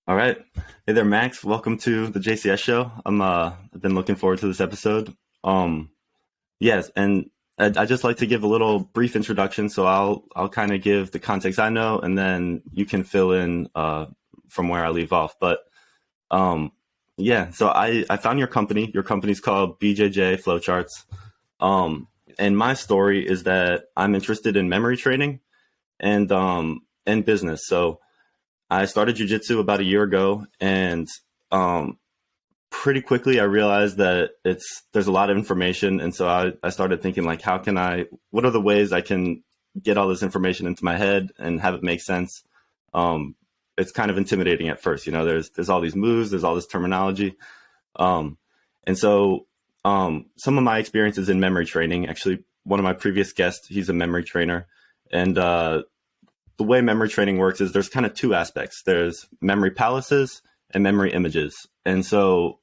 All right. Hey there, Max. Welcome to the JCS show. I've been looking forward to this episode. Um, yes, and I just like to give a little brief introduction. So I'll kind of give the context I know, and then you can fill in from where I leave off. But yeah, so I found your company. Your company's called BJJ Flowcharts. And my story is that I'm interested in memory training and business. So I started Jiu Jitsu about a year ago, and pretty quickly I realized that there's a lot of information, and so I started thinking, like, what are the ways I can get all this information into my head and have it make sense? It's kind of intimidating at first, there's all these moves, there's all this terminology. And so some of my experiences in memory training, actually one of my previous guests, he's a memory trainer, and the way memory training works is there's kind of two aspects. There's memory palaces and memory images. And so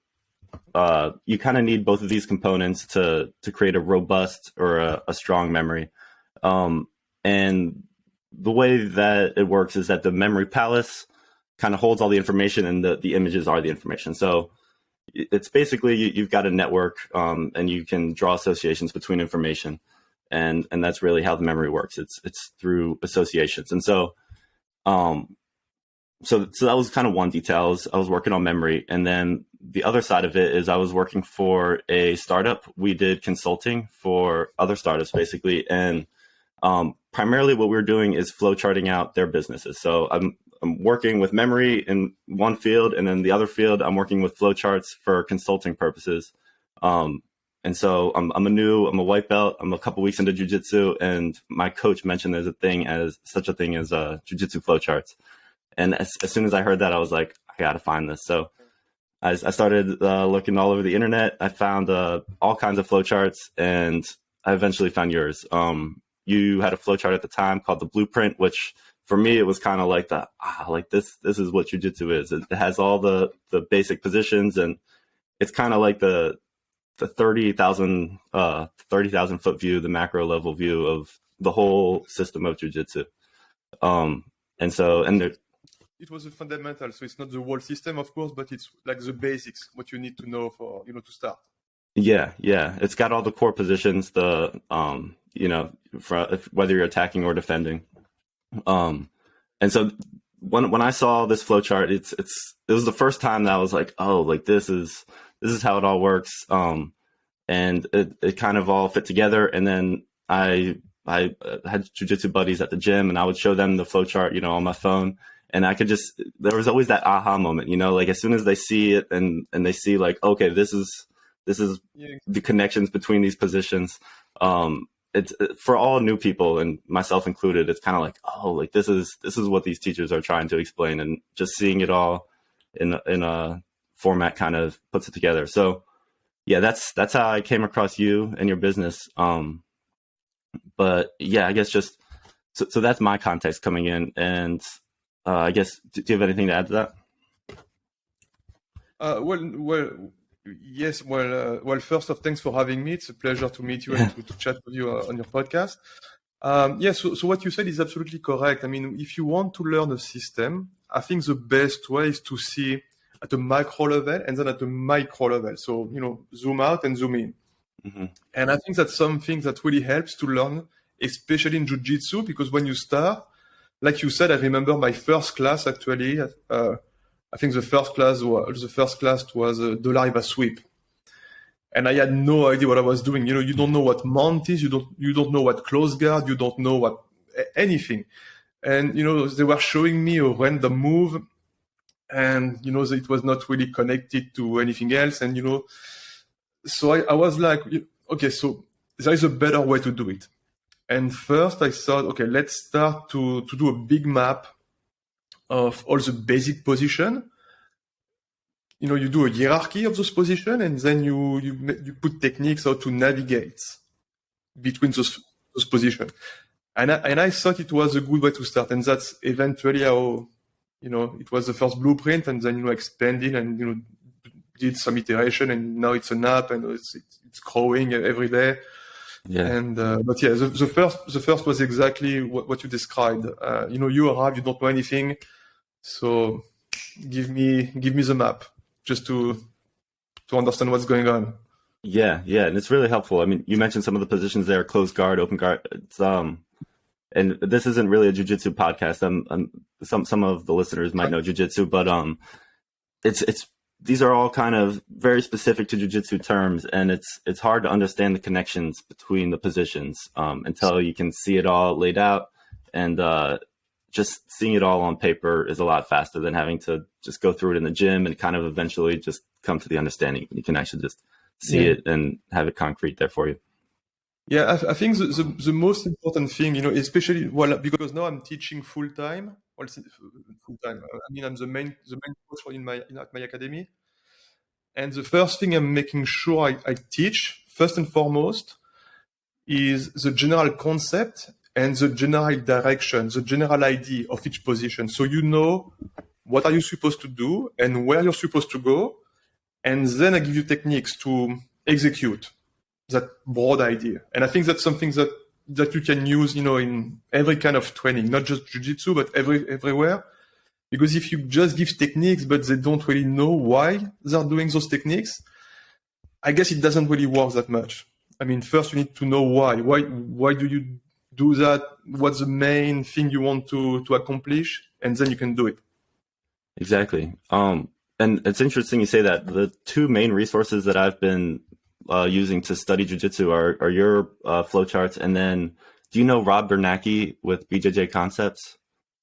you kind of need both of these components to create a robust or a strong memory. And the way that it works is that the memory palace kind of holds all the information, and the images are the information. So it's basically you've got a network, and you can draw associations between information. And that's really how the memory works. It's through associations. And so that was kind of one detail. I was working on memory. And then the other side of it is I was working for a startup. We did consulting for other startups, basically. And primarily what we were doing is flowcharting out their businesses. So I'm working with memory in one field, and then the other field, I'm working with flowcharts for consulting purposes. And so I'm a white belt. I'm a couple weeks into Jiu Jitsu, and my coach mentioned there's such a thing as Jiu Jitsu flowcharts. And as soon as I heard that, I was like, I got to find this. So I started looking all over the internet. I found all kinds of flowcharts, and I eventually found yours. You had a flowchart at the time called the Blueprint, which for me, it was kind of like this is what Jiu Jitsu is. It has all the basic positions, and it's kind of like the 30,000 foot view, the macro level view of the whole system of Jiu Jitsu. It was a fundamental, so it's not the whole system, of course, but it's like the basics, what you need to know for to start. Yeah, it's got all the core positions, whether you're attacking or defending. And so when I saw this flowchart, it was the first time that I was like, oh, like this is how it all works. And it kind of all fit together. And then I had jiu-jitsu buddies at the gym, and I would show them the flowchart, on my phone. And there was always that aha moment, like as soon as they see it and they see like, okay, this is the connections between these positions. It's for all new people, and myself included, it's kind of like, oh, like this is what these teachers are trying to explain, and just seeing it all in a format kind of puts it together. So yeah, that's how I came across you and your business. But yeah, I guess just so that's my context coming in, and I guess, do you have anything to add to that? Yes. First off, thanks for having me. It's a pleasure to meet you and to chat with you on your podcast. So what you said is absolutely correct. I mean, if you want to learn a system, I think the best way is to see at a macro level and then at a micro level. So, zoom out and zoom in. Mm-hmm. And I think that's something that really helps to learn, especially in Jiu-Jitsu, because when you start, like you said, I remember my first class actually. I think the first class was a Dolariva sweep, and I had no idea what I was doing. You don't know what mount is, you don't know what close guard, you don't know what anything, and they were showing me a random move, and it was not really connected to anything else, and so I was like, okay, so there is a better way to do it. And first I thought, okay, let's start to do a big map of all the basic position. You do a hierarchy of those positions, and then you put techniques how to navigate between those positions. And I thought it was a good way to start, and that's eventually how it was the first blueprint, and then expanded and did some iteration, and now it's an app, and it's growing every day. Yeah. And but yeah, the first was exactly what you described. You arrive, you don't know anything, so give me the map just to understand what's going on. Yeah, and it's really helpful. I mean, you mentioned some of the positions there: closed guard, open guard. It's and this isn't really a jiu-jitsu podcast. Some of the listeners might know jiu-jitsu, but it's these are all kind of very specific to jiu-jitsu terms, and it's hard to understand the connections between the positions until you can see it all laid out. And just seeing it all on paper is a lot faster than having to just go through it in the gym and kind of eventually just come to the understanding. You can actually just see it and have it concrete there for you. Yeah, I think the most important thing, especially because now I'm teaching full time. Well, full time. I mean, I'm the main coach at my academy. And the first thing I'm making sure I teach, first and foremost, is the general concept and the general direction, the general idea of each position. So you know what are you supposed to do and where you're supposed to go. And then I give you techniques to execute that broad idea. And I think that's something that you can use, in every kind of training, not just jiu-jitsu, but everywhere. Because if you just give techniques, but they don't really know why they're doing those techniques, I guess it doesn't really work that much. I mean, first you need to know why. Why do you do that? What's the main thing you want to accomplish? And then you can do it. Exactly. And it's interesting you say that. The two main resources that I've been using to study jiu-jitsu are your flowcharts, and then do you know Rob Bernanke with BJJ Concepts?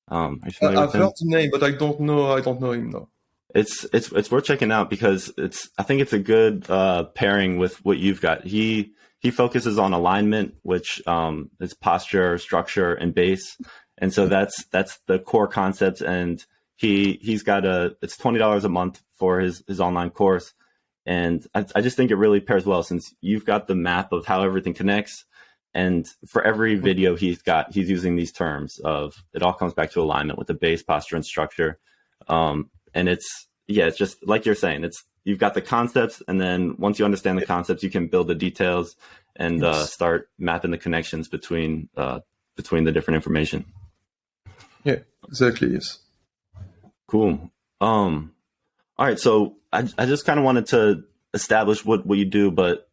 Are you familiar with him? I've heard the name, but I don't know him, no. It's worth checking out because I think it's a good pairing with what you've got. He focuses on alignment, which is posture, structure, and base, and so that's the core concepts. And he's got it's $20 a month for his online course. And I just think it really pairs well since you've got the map of how everything connects. And for every video he's using these terms of it all comes back to alignment with the base, posture, and structure. And it's just like you're saying, you've got the concepts, and then once you understand the concepts, you can build the details and start mapping the connections between the different information. Yeah, exactly. Yes. Cool. All right. So I just kind of wanted to establish what you do, but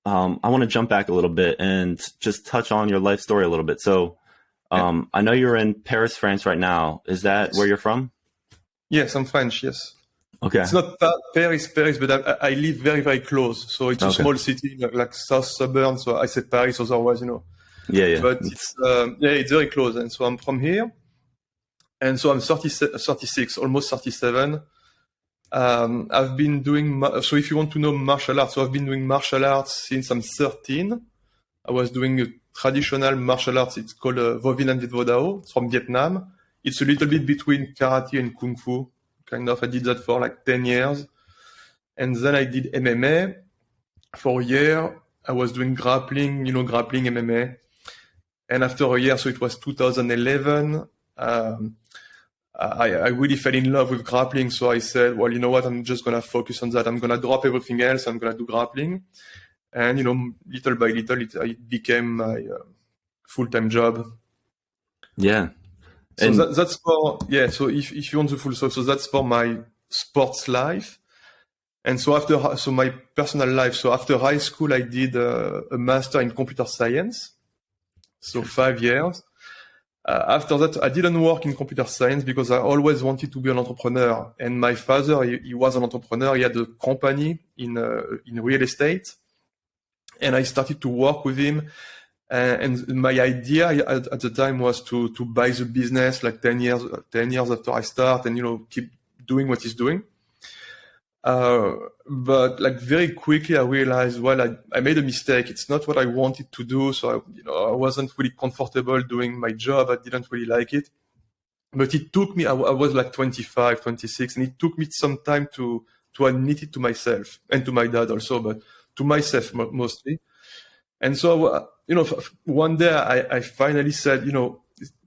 I want to jump back a little bit and just touch on your life story a little bit. So I know you're in Paris, France right now. Is that where you're from? Yes, I'm French. Yes. Okay. It's not Paris, but I live very, very close. So it's a small city, like South Suburban. So I said Paris, otherwise, Yeah. But it's very close. And so I'm from here. And so I'm 36, almost 37. I've been doing, so if you want to know martial arts, so I've been doing martial arts since I'm 13. I was doing a traditional martial arts. It's called Vo Vietnam Viet Vo Dao. It's from Vietnam. It's a little bit between karate and kung fu. Kind of, I did that for like 10 years. And then I did MMA for a year. I was doing grappling, grappling MMA. And after a year, so it was 2011, I really fell in love with grappling. So I said, well, you know what? I'm just going to focus on that. I'm going to drop everything else. I'm going to do grappling. And, little by little, it became my full-time job. Yeah. So that's for, so if you want the full, so that's for my sports life. And so so my personal life, so after high school, I did a master in computer science. So 5 years. After that, I didn't work in computer science because I always wanted to be an entrepreneur. And my father, he was an entrepreneur. He had a company in real estate. And I started to work with him. And my idea at the time was to buy the business like 10 years after I start and, keep doing what he's doing. But like very quickly I realized, well, I made a mistake. It's not what I wanted to do. So, I wasn't really comfortable doing my job. I didn't really like it, but it took me, I was like 25, 26, and it took me some time to admit it to myself and to my dad also, but to myself mostly. And so, one day I finally said,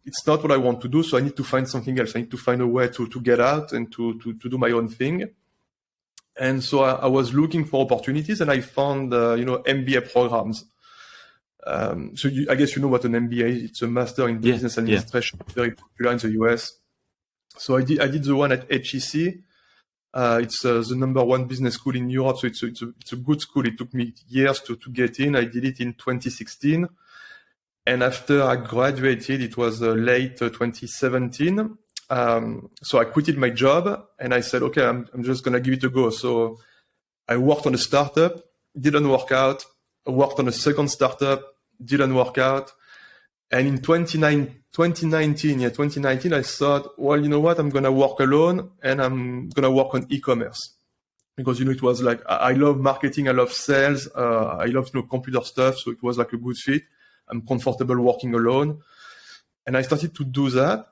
it's not what I want to do. So I need to find something else. I need to find a way to get out and to do my own thing. And so I was looking for opportunities, and I found, MBA programs. So I guess you know what an MBA is. It's a Master in Business Administration, very popular in the US. So I did the one at HEC. It's the number one business school in Europe, so it's a good school. It took me years to get in. I did it in 2016, and after I graduated, it was late 2017. So I quitted my job, and I said, okay, I'm just gonna give it a go. So I worked on a startup, didn't work out. I worked on a second startup, didn't work out. And in 2019, I thought, well, you know what? I'm going to work alone and I'm going to work on e-commerce because, it was like, I love marketing. I love sales. I love, computer stuff. So it was like a good fit. I'm comfortable working alone. And I started to do that.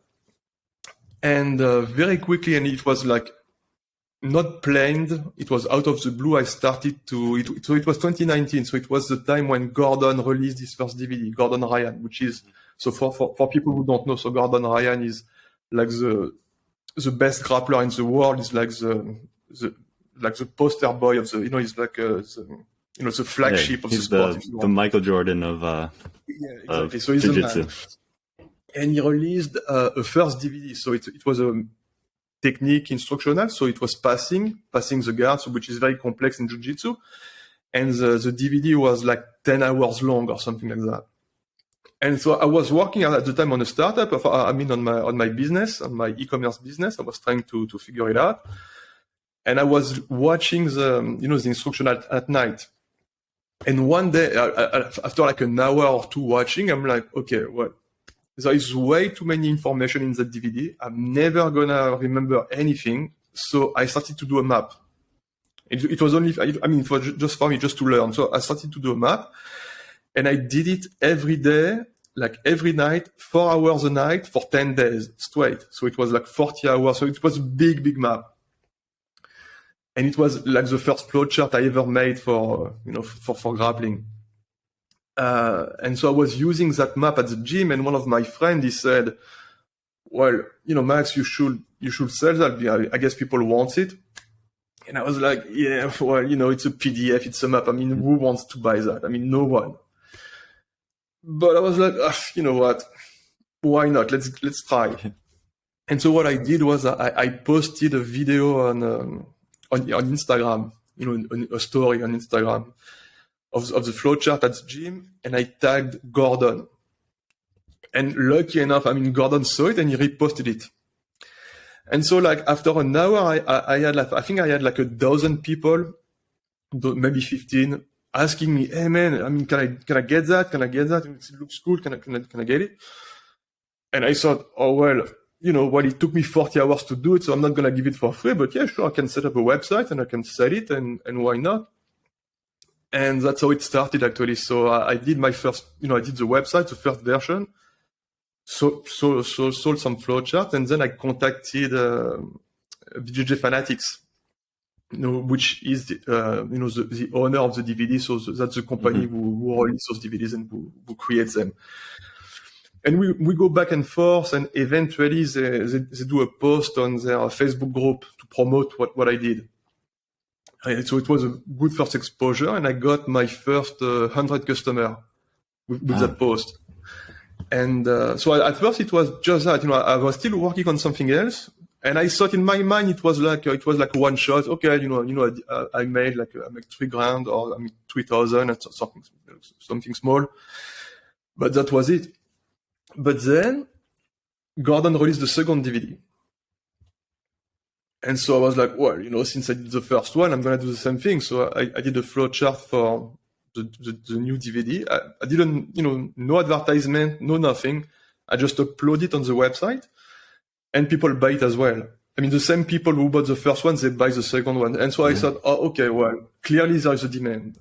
And very quickly, and it was like not planned. It was out of the blue. I started to, so it was 2019. So it was the time when Gordon released his first DVD, Gordon Ryan, which is, so for people who don't know, so Gordon Ryan is like the best grappler in the world. He's like the poster boy of the, he's like, the flagship of the sport. The Michael Jordan of, exactly. So he's Jiu Jitsu. And he released a first DVD. So it was a technique instructional. So it was passing the guard, so which is very complex in Jiu Jitsu. And the DVD was like 10 hours long or something like that. And so I was working at the time on a startup, on my business, on my e-commerce business. I was trying to figure it out. And I was watching the instruction at night. And one day, after like an hour or two watching, I'm like, okay, well, there is way too many information in the DVD. I'm never gonna remember anything. So I started to do a map. It was only, it was just for me, just to learn. So I started to do a map. And I did it every day, like every night, 4 hours a night for 10 days straight. So it was like 40 hours. So it was a big, big map. And it was like the first flowchart I ever made for grappling. And so I was using that map at the gym, and one of my friends, he said, well, Max, you should sell that. I guess people want it. And I was like, yeah, well, it's a PDF, it's a map. Who wants to buy that? No one. But I was like, you know what? Why not? Let's try. And so what I did was I posted a video on Instagram, a story on Instagram of the flowchart at the gym, and I tagged Gordon. And lucky enough, Gordon saw it and he reposted it. And so like after an hour, I had like a dozen people, maybe 15, asking me, hey man, can I get that? Can I get that? It looks cool. Can I get it? And I thought, oh, well, it took me 40 hours to do it, so I'm not going to give it for free, but yeah, sure, I can set up a website and I can sell it, and why not? And that's how it started actually. So I did my first, I did the website, the first version, sold some flowchart, and then I contacted BJJ Fanatics, which is the owner of the DVD. So that's the company who releases those DVDs and who creates them. And we go back and forth, and eventually they do a post on their Facebook group to promote what I did. And so it was a good first exposure, and I got my first 100 customer with that post. And so at first it was just that, I was still working on something else, and I thought in my mind it was like one shot. Okay, I made like $3,000 or 3,000 and something small, but that was it. But then Gordon released the second DVD. And so I was like, well, since I did the first one, I'm going to do the same thing. So I did a flowchart for the new DVD. I didn't, no advertisement, no nothing. I just upload it on the website, and people buy it as well. The same people who bought the first one, they buy the second one. And so I thought, oh, okay, well, clearly there is a demand.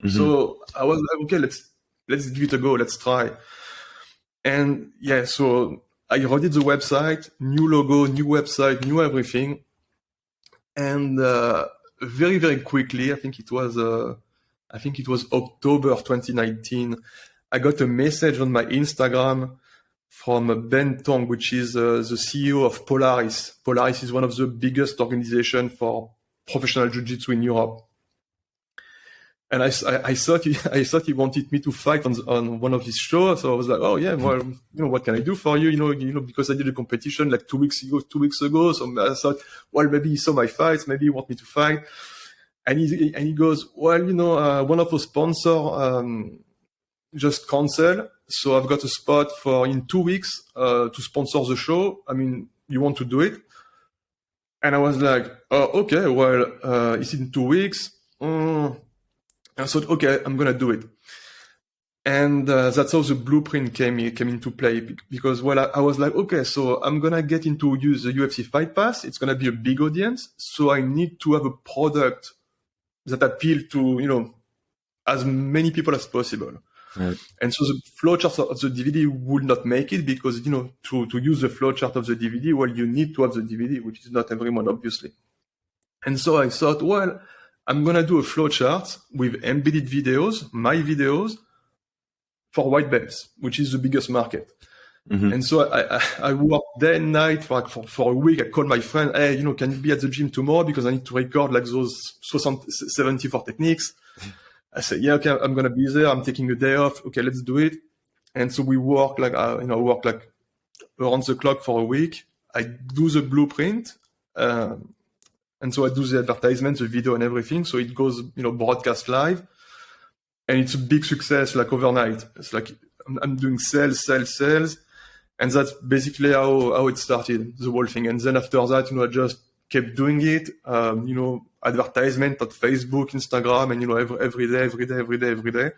So I was like, okay, let's give it a go. Let's try. And yeah, so I redid the website, new logo, new website, new everything. And very, very quickly, I think it was October 2019, I got a message on my Instagram from Ben Tong, which is the CEO of Polaris. Polaris is one of the biggest organizations for professional jiu-jitsu in Europe. And I thought he wanted me to fight on one of his shows. So I was like, oh yeah, well, what can I do for you? Because I did a competition like 2 weeks ago. So I thought, well, maybe he saw my fights. Maybe he wants me to fight. And he goes, well, one of the sponsor, just cancel. So I've got a spot for in 2 weeks, to sponsor the show. I mean, you want to do it? And I was like, oh, okay, well, it's in 2 weeks. I thought, okay, I'm gonna do it, and that's how the blueprint came into play. Because I was like, okay, so I'm gonna get into use the UFC Fight Pass. It's gonna be a big audience, so I need to have a product that appeal to as many people as possible. Right. And so the flowchart of the DVD would not make it because to use the flowchart of the DVD, well, you need to have the DVD, which is not everyone, obviously. And so I thought, well, I'm going to do a flowchart with embedded videos, my videos, for white belts, which is the biggest market. Mm-hmm. And so I worked day and night for a week. I called my friend, hey, can you be at the gym tomorrow? Because I need to record like those 74 techniques. I said, yeah, okay, I'm going to be there. I'm taking a day off. Okay, let's do it. And so we work like around the clock for a week. I do the blueprint. And so I do the advertisement, the video and everything. So it goes, broadcast live, and it's a big success, like overnight. It's like, I'm doing sales. And that's basically how it started, the whole thing. And then after that, I just kept doing it, advertisement on Facebook, Instagram, and, every day.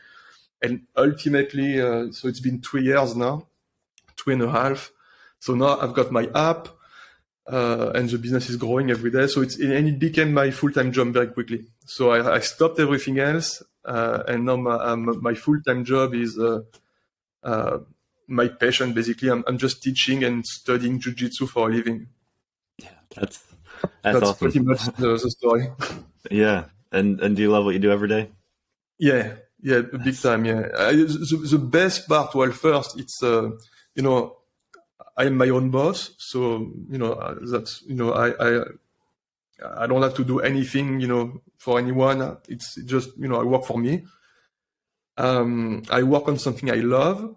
And ultimately, so it's been 3 years now, 2.5. So now I've got my app, and the business is growing every day. So it became my full-time job very quickly. So I stopped everything else, and now my full-time job is my passion. Basically, I'm just teaching and studying Jiu Jitsu for a living. Yeah, that's That's awesome. pretty much the story. Yeah, and do you love what you do every day? Yeah, big time. Yeah, the best part. Well, first, it's I'm my own boss, so that's I don't have to do anything for anyone. It's just I work for me. I work on something I love,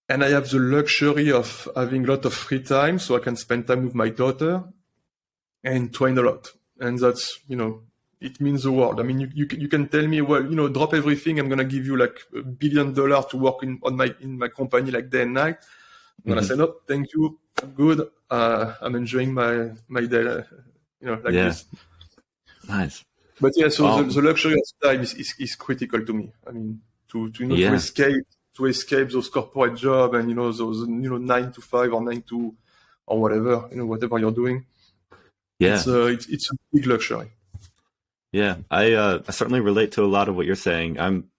and I have the luxury of having a lot of free time, so I can spend time with my daughter and train a lot. And that's it means the world. I mean, you can tell me, well, drop everything. I'm gonna give you like $1 billion to work in my company like day and night. I'm gonna say no, thank you, I'm good. I'm enjoying my day, this. Nice. But yeah, so the luxury of time is critical to me. I mean, to escape those corporate job and those 9 to 5 or 9 to or whatever whatever you're doing. Yeah, it's a big luxury. Yeah, I certainly relate to a lot of what you're saying. I'm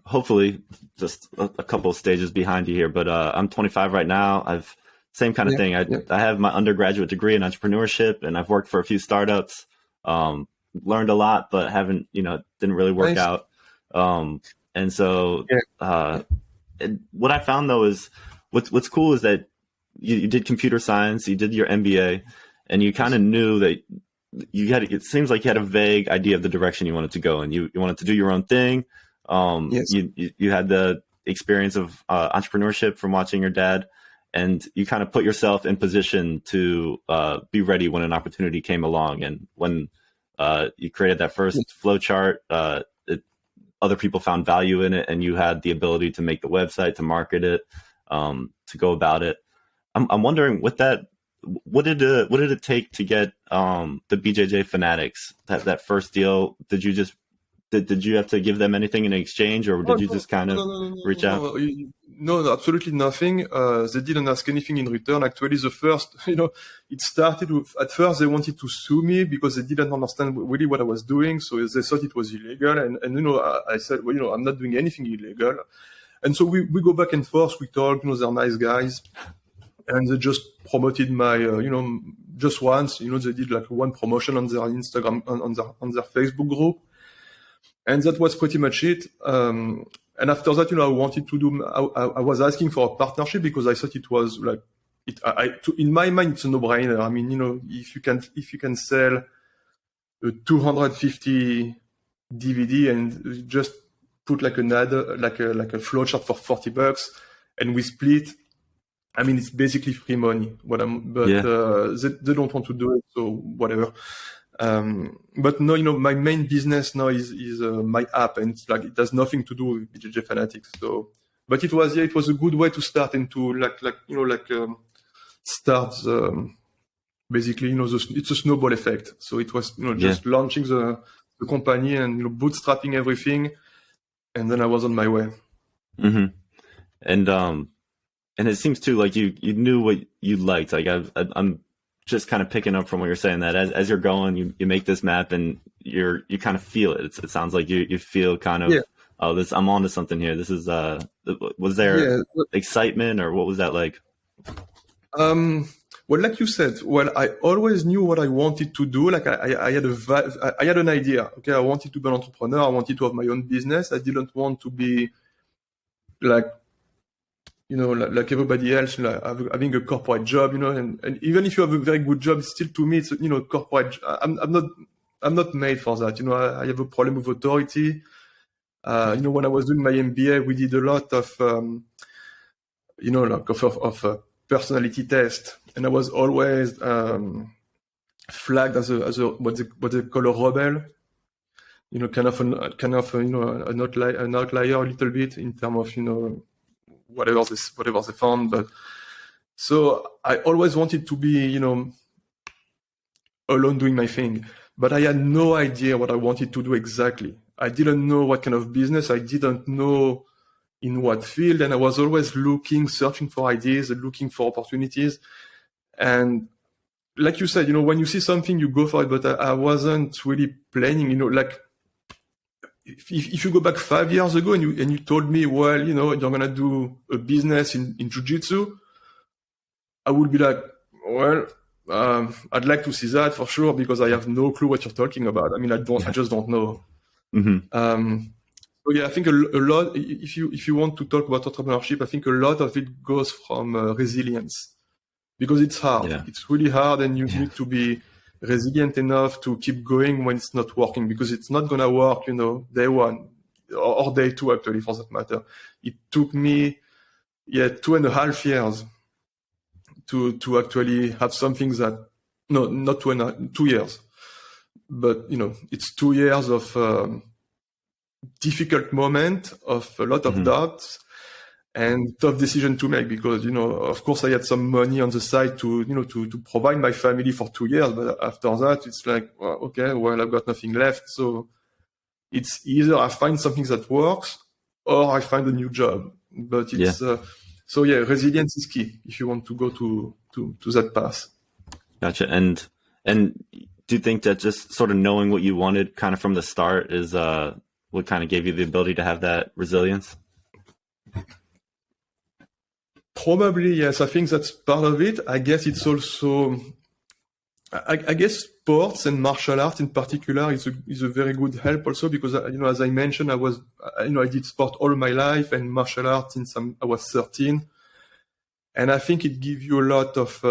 hopefully just a couple of stages behind you here, but I'm 25 right now. I've same kind of thing. I have my undergraduate degree in entrepreneurship, and I've worked for a few startups. Learned a lot, but haven't didn't really work out. And so what I found though is what's cool is that you did computer science, you did your MBA, and you kind of knew that it seems like you had a vague idea of the direction you wanted to go, and you wanted to do your own thing. You had the experience of entrepreneurship from watching your dad, and you kind of put yourself in position to be ready when an opportunity came along. And when you created that first flowchart, other people found value in it, and you had the ability to make the website, to market it, to go about it. I'm wondering, with that, what did it take to get the BJJ Fanatics, that first deal? Did you have to give them anything in exchange, or did you just kind of reach out? No, absolutely nothing. They didn't ask anything in return. Actually, the first, it started with, at first they wanted to sue me because they didn't understand really what I was doing. So they thought it was illegal. And I said, well, I'm not doing anything illegal. And so we go back and forth. We talk, they're nice guys. And they just promoted my, just once, they did like one promotion on their Instagram, on their Facebook group. And that was pretty much it. And after that, I wanted to do, I was asking for a partnership because I thought it was like, in my mind, it's a no-brainer. I mean, if you can sell a $250 DVD and just put like an ad, like a flowchart for $40, and we split. I mean, it's basically free money. But they don't want to do it, so whatever. But no, my main business now is my app, and it's like it has nothing to do with BJJ Fanatics. So, but it was a good way to start and to start basically it's a snowball effect. So it was just launching the company and bootstrapping everything, and then I was on my way. Mm-hmm. And it seems too like you knew what you liked. Like I'm just kind of picking up from what you're saying, that as you're going, you make this map and you kind of feel it. It sounds like you feel kind of, I'm onto something here. This is was there excitement, or what was that like? Well, like you said, I always knew what I wanted to do. Like I had an idea. Okay, I wanted to be an entrepreneur. I wanted to have my own business. I didn't want to be like everybody else, like having a corporate job, and even if you have a very good job, still to me, it's, corporate. I'm not made for that. I have a problem with authority. When I was doing my MBA, we did a lot of, of personality test, and I was always flagged as a what they call a rebel. Kind of an outlier a little bit in terms of whatever they found. But so I always wanted to be alone doing my thing, but I had no idea what I wanted to do exactly. I didn't know what kind of business. I didn't know in what field, and I was always searching for ideas, looking for opportunities. And like you said, when you see something, you go for it. But I wasn't really planning. Like if you go back 5 years ago and you told me, well, you're gonna do a business in Jiu Jitsu, I would be like, well, I'd like to see that for sure, because I have no clue what you're talking about. I mean, I just don't know. Mm-hmm. So yeah, I think a lot. If you want to talk about entrepreneurship, I think a lot of it goes from resilience, because it's hard. Yeah. It's really hard, and you need to be resilient enough to keep going when it's not working, because it's not gonna work, day one or day two, actually, for that matter. It took me 2.5 years to actually have something that, no, not 2 years, but it's 2 years of difficult moment, of a lot of doubts and tough decision to make, because of course I had some money on the side to to provide my family for 2 years, but after that it's like, well, okay, well, I've got nothing left, so it's either I find something that works or I find a new job. But it's so resilience is key if you want to go to that path. Gotcha. And do you think that just sort of knowing what you wanted kind of from the start is what kind of gave you the ability to have that resilience? Probably, yes. I think that's part of it. I guess it's also, I guess sports and martial art in particular is a very good help also, because as I mentioned, I did sport all my life and martial arts since I was 13, and I think it gives you a lot of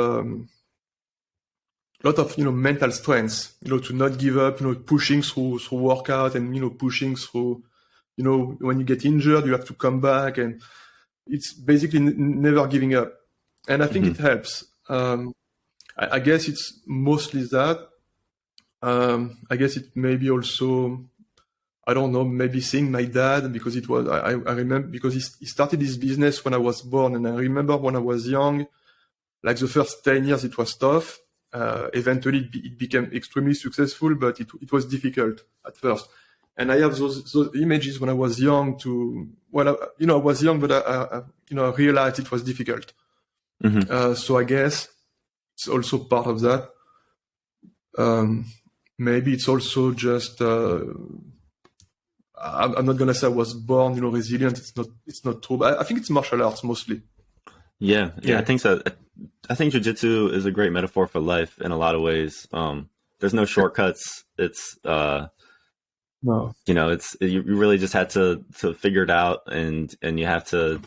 mental strength, to not give up, pushing through workout, and pushing through, when you get injured, you have to come back, and it's basically never giving up. And I think it helps. I guess it's mostly that. I guess it may be also, I don't know, maybe seeing my dad, because it was, I remember, because he started his business when I was born, and I remember when I was young, like the first 10 years, it was tough. Eventually it became extremely successful, but it was difficult at first. And I have those images when I was young I was young, but I realized it was difficult. So I guess it's also part of that. Maybe it's also just, I'm not going to say I was born, resilient. It's not true, but I think it's martial arts mostly. Yeah. I think so. I think Jiu Jitsu is a great metaphor for life in a lot of ways. There's no shortcuts. It's, no, you really just had to figure it out, and you have to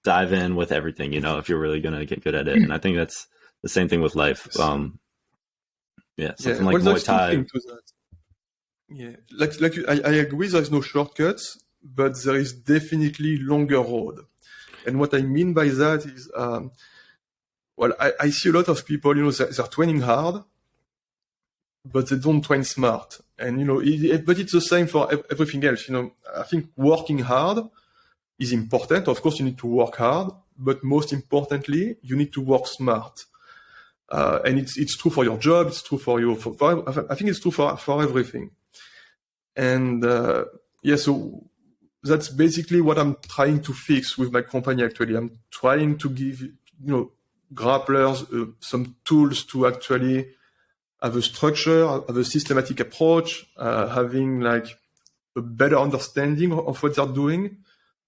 dive in with everything, if you're really going to get good at it. And I think that's the same thing with life. Something like Muay Thai. Yeah, I agree. There is no shortcuts, but there is definitely longer road. And what I mean by that is, well, I see a lot of people, they're training hard, but they don't train smart. And but it's the same for everything else. I think working hard is important. Of course, you need to work hard, but most importantly, you need to work smart. And it's true for your job. It's true for you. I think it's true for everything. And so that's basically what I'm trying to fix with my company. Actually, I'm trying to give grapplers some tools to actually have a structure, have a systematic approach, having like a better understanding of what they're doing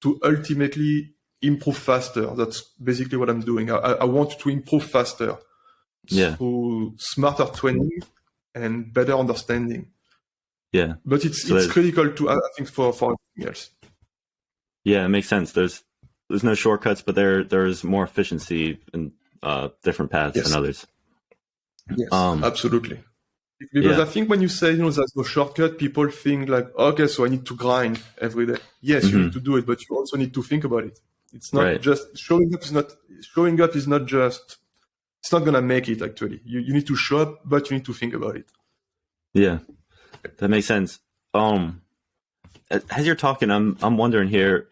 to ultimately improve faster. That's basically what I'm doing. I want to improve faster through smarter training and better understanding. Yeah. But it's critical to, I think, for everything else. Yeah, it makes sense. There's no shortcuts, but there's more efficiency in different paths than others. Yes, absolutely. Because I think when you say, there's no shortcut, people think like, okay, so I need to grind every day. Yes, you need to do it, but you also need to think about it. It's not just showing up is not just, it's not going to make it actually. You need to show up, but you need to think about it. Yeah, that makes sense. As you're talking, I'm wondering here,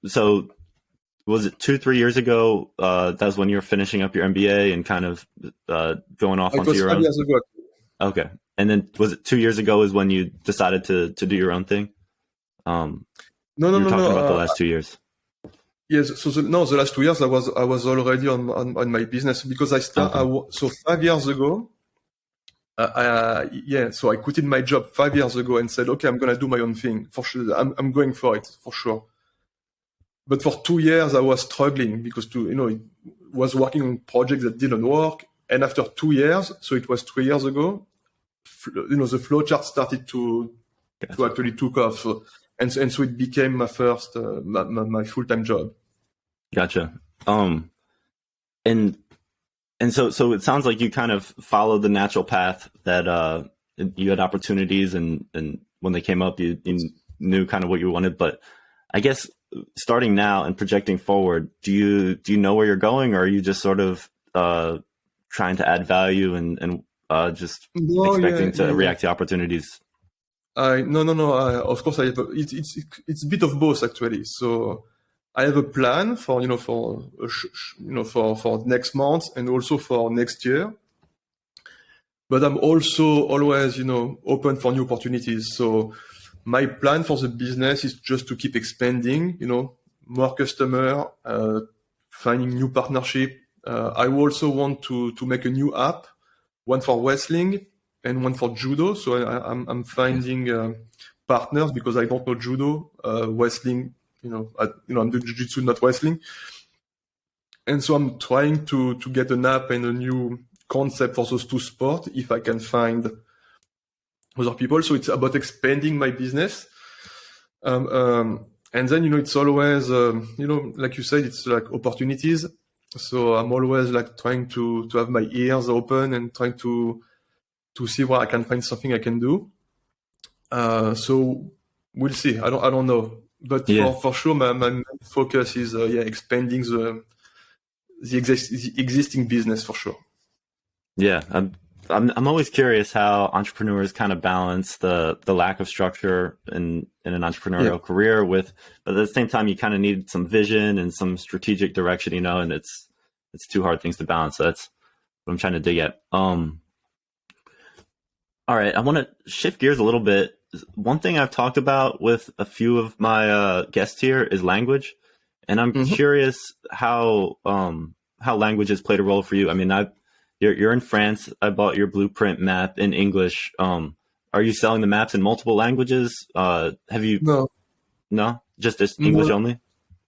so was it 2-3 years ago? That was when you were finishing up your MBA and kind of going off onto your own? It was 5 years ago. Okay. And then was it 2 years ago is when you decided to do your own thing? No. You're talking about the last 2 years. Yes. So the last 2 years I was already on my business because I started. So 5 years ago, so I quitted my job 5 years ago and said, okay, I'm going to do my own thing for sure. I'm going for it for sure. But for 2 years I was struggling because it was working on projects that didn't work. And after 2 years, so it was 3 years ago, the flowchart started to actually took off. And so it became my first, my full-time job. Gotcha. And so it sounds like you kind of followed the natural path that you had opportunities and when they came up, you knew kind of what you wanted. But I guess starting now and projecting forward, do you know where you're going, or are you just sort of trying to add value and just expecting to react to opportunities? No. Of course, it's a bit of both actually. So I have a plan for next month and also for next year. But I'm also always open for new opportunities. So my plan for the business is just to keep expanding. More customer, finding new partnership. I also want to make a new app, one for wrestling and one for judo. So I'm finding partners because I don't know judo, wrestling. I'm doing Jiu Jitsu, not wrestling. And so I'm trying to get an app and a new concept for those two sports if I can find other people. So it's about expanding my business. And then, it's always, like you said, it's like opportunities. So I'm always like trying to have my ears open and trying to see where I can find something I can do. So we'll see. I don't know, but for sure, my main focus is expanding the existing business for sure. Yeah, I'm always curious how entrepreneurs kind of balance the lack of structure in an entrepreneurial career but at the same time you kind of need some vision and some strategic direction, and it's two hard things to balance. So that's what I'm trying to dig at. All right, I want to shift gears a little bit. One thing I've talked about with a few of my guests here is language, and I'm curious how languages played a role for you. I mean, you're in France. I bought your blueprint map in English. Are you selling the maps in multiple languages? Have you? No, just English only.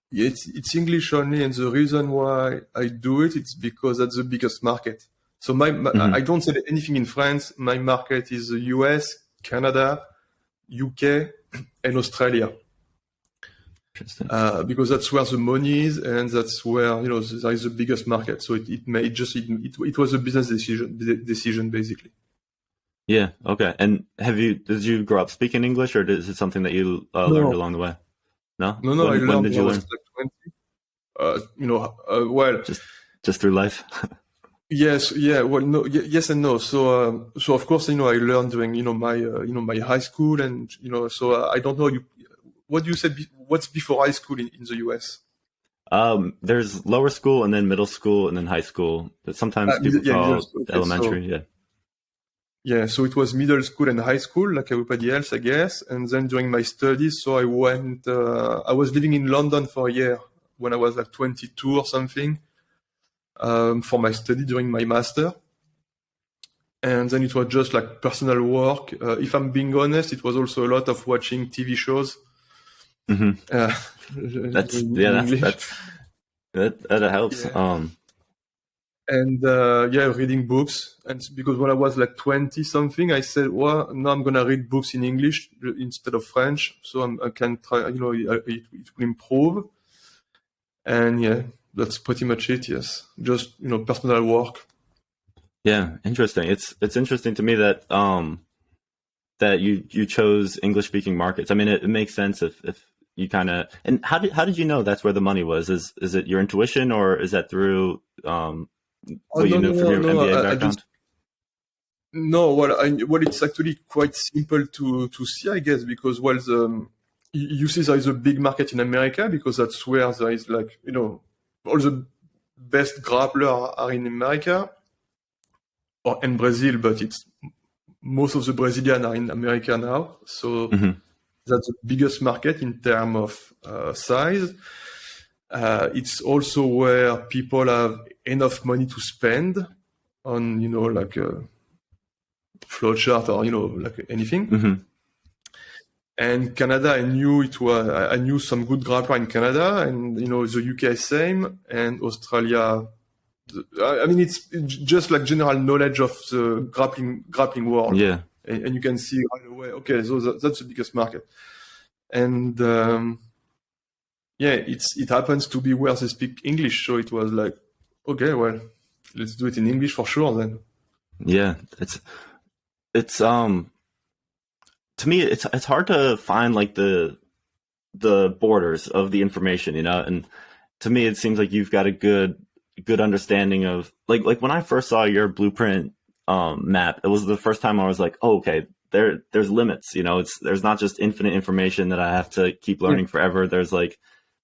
Yeah, it's English only, and the reason why I do it's because that's the biggest market. So I don't sell anything in France. My market is the US, Canada, UK, and Australia. Interesting. Because that's where the money is, and that's where there is the biggest market. So it was a business decision basically. Yeah. Okay. And did you grow up speaking English, or is it something that you learned No, along the way? No. no, I When learned did when I you was learn? like 20. Well, Just through life. yes, yeah, well, no, yes and no. So of course, I learned during, my high school, and I don't know what you said. What's before high school in the US? There's lower school and then middle school and then high school. But sometimes people Yeah, middle call school. Okay, elementary. Yeah. so it was middle school and high school, like everybody else, I guess. And then during my studies, so I went. I was living in London for a year when I was like 22 or something, for my study during my master. And then it was just like personal work. If I'm being honest, it was also a lot of watching TV shows, Hmm. uh, That's in yeah. English. That helps. Yeah. And reading books. And because when I was like 20 something, I said, well, now I'm gonna read books in English instead of French, so I can try. It will improve. And yeah, that's pretty much it. Yes, just personal work. Yeah. Interesting. It's interesting to me that that you chose English speaking markets. I mean, it makes sense if you kind of. And how did you know that's where the money was? Is it your intuition, or is that through Oh what you no, knew from no, your no, no! MBA I just background? no. Well, it's actually quite simple to see, I guess, because you see there is a big market in America because that's where there is like all the best grapplers are in America or in Brazil, but it's most of the Brazilians are in America now. So Hmm. that's the biggest market in terms of size. It's also where people have enough money to spend on, like a flowchart or, like anything. Hmm. And Canada, I knew some good grappler in Canada, and, the UK same, and Australia. I mean, it's just like general knowledge of the grappling world. Yeah. And you can see right away, okay, so that's the biggest market. And it happens to be where they speak English. So it was like, okay, well, let's do it in English for sure then. Yeah. It's to me it's hard to find like the borders of the information, and to me it seems like you've got a good understanding of like when I first saw your blueprint map, it was the first time I was like, oh, okay, there's limits, there's not just infinite information that I have to keep learning forever. There's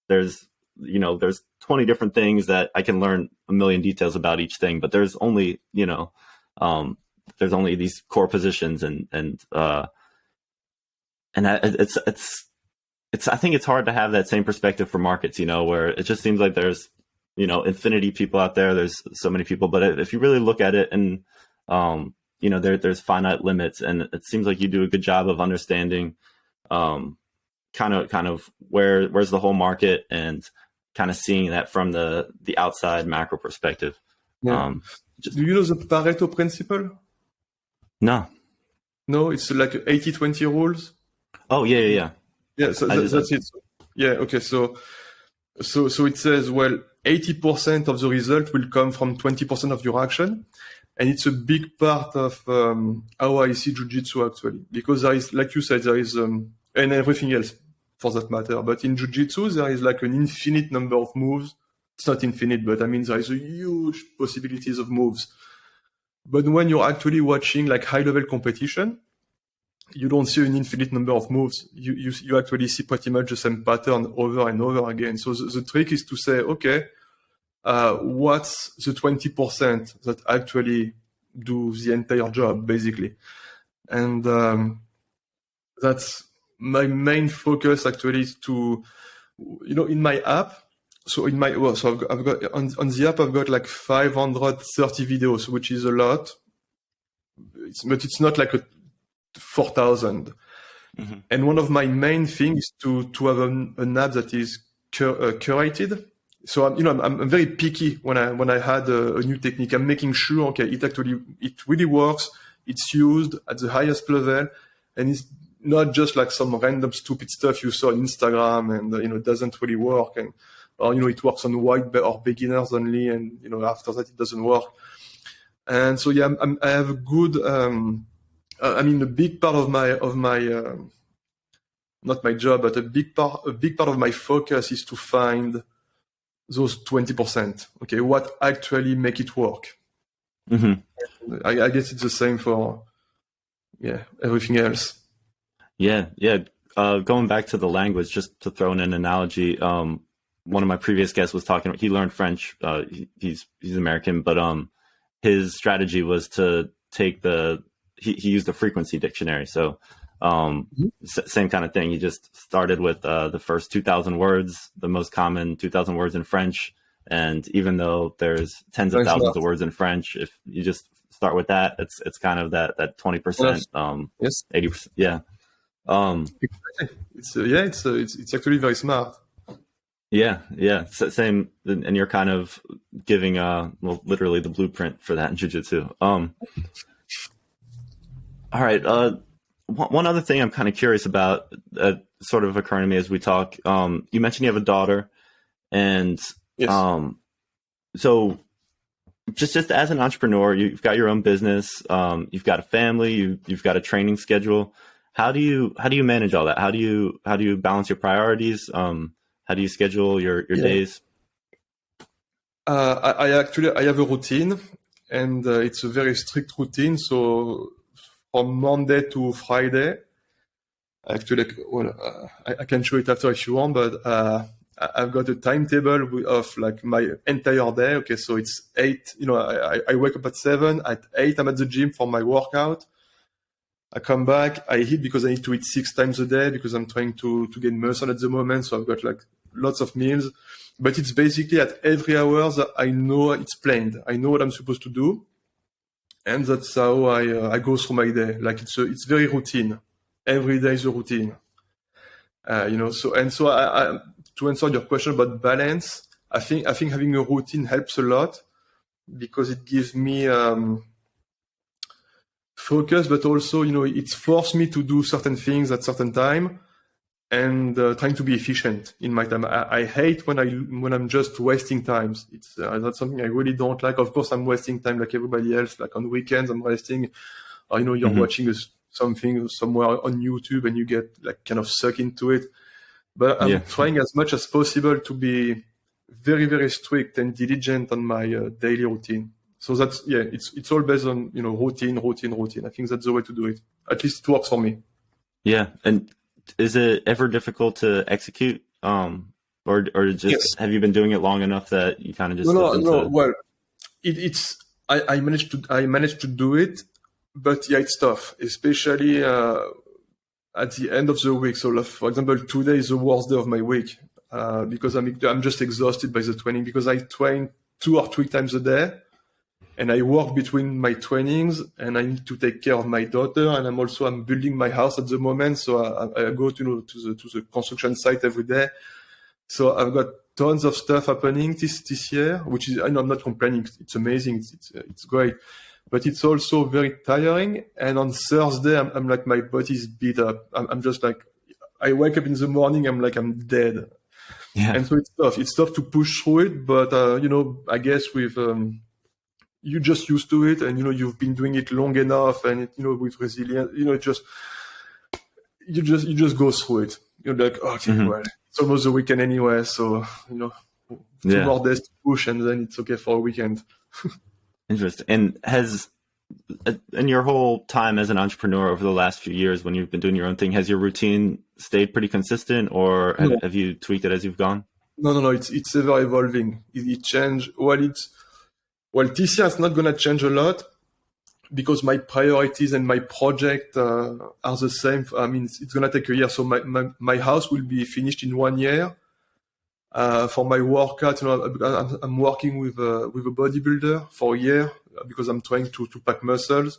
20 different things that I can learn a million details about each thing, but there's only there's only these core positions, and it's I think it's hard to have that same perspective for markets, where it just seems like there's infinity people out there. There's so many people, but if you really look at it, and there's finite limits, and it seems like you do a good job of understanding kind of where's the whole market, and kind of seeing that from the outside macro perspective. Yeah. Do you know the Pareto principle? No. No, it's like 80-20 rules. Oh, yeah. Yeah, so that's it. Yeah, okay. So it says, well, 80% of the result will come from 20% of your action. And it's a big part of how I see Jiu Jitsu actually. Because there is, like you said, there is, and everything else for that matter. But in Jiu Jitsu, there is like an infinite number of moves. It's not infinite, but I mean, there is a huge possibilities of moves. But when you're actually watching like high level competition, you don't see an infinite number of moves. You actually see pretty much the same pattern over and over again. So the trick is to say, okay, what's the 20% that actually do the entire job, basically? And that's my main focus actually is to, in my app. So I've got on the app, I've got like 530 videos, which is a lot. But it's not like a 4,000. Mm-hmm. And one of my main things is to have an app that is curated. So I'm very picky when I had a new technique. I'm making sure, okay, it really works. It's used at the highest level, and it's not just like some random stupid stuff you saw on Instagram and it doesn't really work, or it works on white or beginners only, and after that it doesn't work. And so yeah, I have a good I mean, a big part of my not my job, but a big part of my focus is to find those 20%. Okay, what actually make it work? Mm-hmm. I guess it's the same for everything else. Yeah, yeah. Going back to the language, just to throw in an analogy, one of my previous guests was talking. He learned French. He's American, but his strategy was to take he used the frequency dictionary. So same kind of thing. He just started with the first 2,000 words, the most common 2,000 words in French. And even though there's tens of thousands of words in French, if you just start with that, it's kind of that 20%, Yes. 80%. Yeah. It's actually very smart. Yeah. Same. And you're kind of giving, literally the blueprint for that in Jiu Jitsu. All right. One other thing I'm kind of curious about, sort of occurring to me as we talk. You mentioned you have a daughter, and Yes. So just as an entrepreneur, you've got your own business, you've got a family, you've got a training schedule. How do you manage all that? How do you balance your priorities? How do you schedule your days? I have a routine, and it's a very strict routine. So from Monday to Friday, actually, I can show it after if you want, but I've got a timetable of like my entire day. Okay, so it's 8. I wake up at 7. At 8, I'm at the gym for my workout. I come back. I eat because I need to eat 6 times a day because I'm trying to gain muscle at the moment. So I've got like lots of meals, but it's basically at every hour that I know it's planned. I know what I'm supposed to do, and that's how I go through my day. Like it's very routine. Every day is a routine. So I, to answer your question about balance, I think having a routine helps a lot because it gives me focus, but also it's forced me to do certain things at certain time and trying to be efficient in my time. I hate when I'm just wasting times. It's that's something I really don't like. Of course, I'm wasting time like everybody else. Like on weekends, I'm wasting. You're watching something somewhere on YouTube and you get like kind of sucked into it. But I'm trying as much as possible to be very, very strict and diligent on my daily routine. So that's it's all based on routine. I think that's the way to do it. At least it works for me. Yeah, and is it ever difficult to execute, or just have you been doing it long enough that you kind of just no. Well, it's I managed to do it, but it's tough, especially at the end of the week. So, for example, today is the worst day of my week because I'm just exhausted by the training because I train 2 or 3 times a day, and I work between my trainings, and I need to take care of my daughter, and I'm building my house at the moment, so I go to the construction site every day. So I've got tons of stuff happening this year, which is I'm not complaining. It's amazing. It's great. But it's also very tiring. And on Thursday, I'm like, my body's beat up. I'm just like, I wake up in the morning, I'm like, I'm dead. Yeah. And so it's tough. It's tough to push through it. But, I guess you're just used to it, and, you've been doing it long enough, and, with resilience, you just go through it. You're like, okay, well, it's almost the weekend anyway. So, 2 more days to push, and then it's okay for a weekend. Interesting. And in your whole time as an entrepreneur over the last few years, when you've been doing your own thing, has your routine stayed pretty consistent, or have you tweaked it as you've gone? No. It's ever evolving. It changed. Well, this year it's not going to change a lot because my priorities and my project are the same. I mean, it's going to take a year. So my house will be finished in 1 year. For my workout, I'm working with a bodybuilder for a year because I'm trying to pack muscles,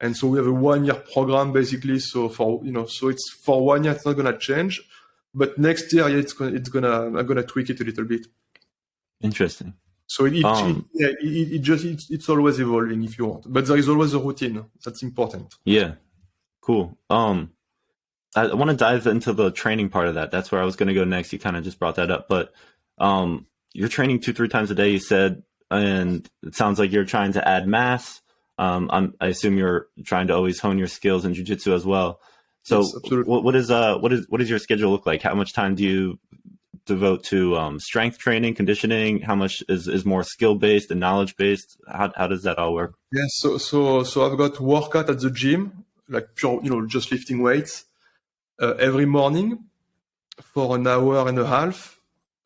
and so we have a 1 year program basically. So so it's for 1 year, it's not gonna change, but next year, I'm gonna tweak it a little bit. Interesting. So it's always evolving if you want, but there is always a routine. That's important. Yeah, cool. I want to dive into the training part of that. That's where I was going to go next. You kind of just brought that up, but you're training 2-3 times a day, you said, and it sounds like you're trying to add mass. I assume you're trying to always hone your skills in jiu-jitsu as well. So Yes, absolutely. what does your schedule look like? How much time do you devote to strength training, conditioning? How much is more skill-based and knowledge-based? How does that all work? Yes, so I've got workout at the gym, like pure, just lifting weights, every morning for an hour and a half.